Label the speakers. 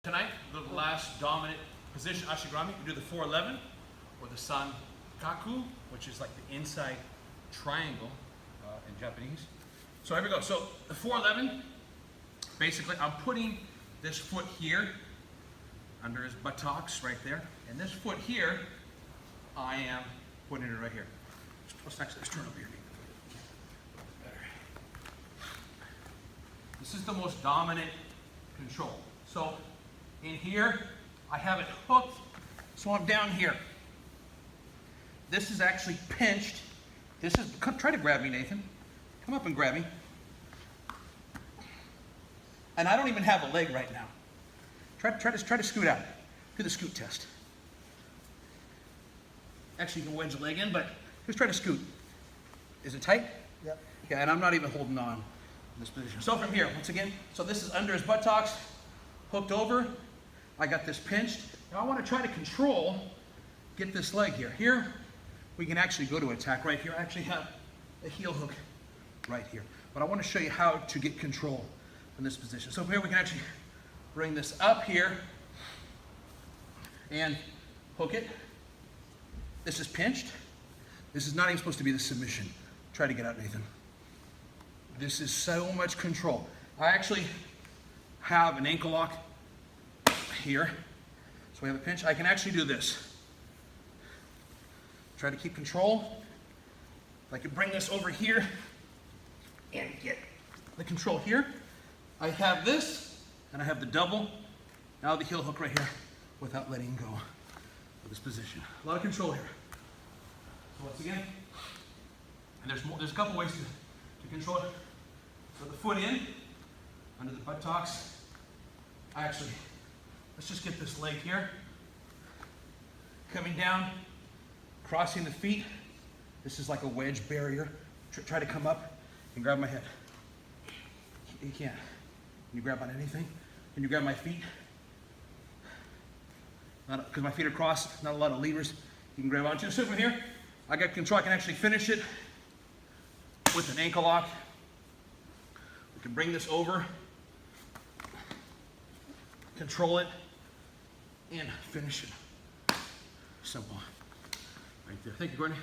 Speaker 1: Tonight, the last dominant position, Ashi-Garami, you do the 411 or the Sankaku, which is like the inside triangle in Japanese. So here we go. So the 411, basically I'm putting this foot here under his buttocks right there. And this foot here, I am putting it right here. Let's turn over here. Better. This is the most dominant control. So in here, I have it hooked, so I'm down here. This is actually pinched. This is, try to grab me, Nathan. Come up and grab me. And I don't even have a leg right now. Try to scoot out. Do the scoot test. Actually, you can wedge the leg in, but just try to scoot. Is it tight?
Speaker 2: Yep.
Speaker 1: Yeah, and I'm not even holding on in this position. So from here, once again, so this is under his buttocks, hooked over. I got this pinched. Now I want to try to control, get this leg here. Here, we can actually go to attack right here. I actually have a heel hook right here. But I want to show you how to get control in this position. So here we can actually bring this up here and hook it. This is pinched. This is not even supposed to be the submission. Try to get out, Nathan. This is so much control. I actually have an ankle lock here. So we have a pinch. I can actually do this. Try to keep control. If I could bring this over here and get the control here. I have this, and I have the double. Now the heel hook right here without letting go of this position. A lot of control here. So once again, and there's a couple ways to control it. So the foot in, under the buttocks. Let's just get this leg here. Coming down, crossing the feet. This is like a wedge barrier. Try to come up and grab my head. You can't. Can you grab on anything? Can you grab my feet? Because my feet are crossed, not a lot of levers you can grab onto. So from here, I got control. I can actually finish it with an ankle lock. We can bring this over, control it, and finish it. Simple. Right there. Thank you, Courtney.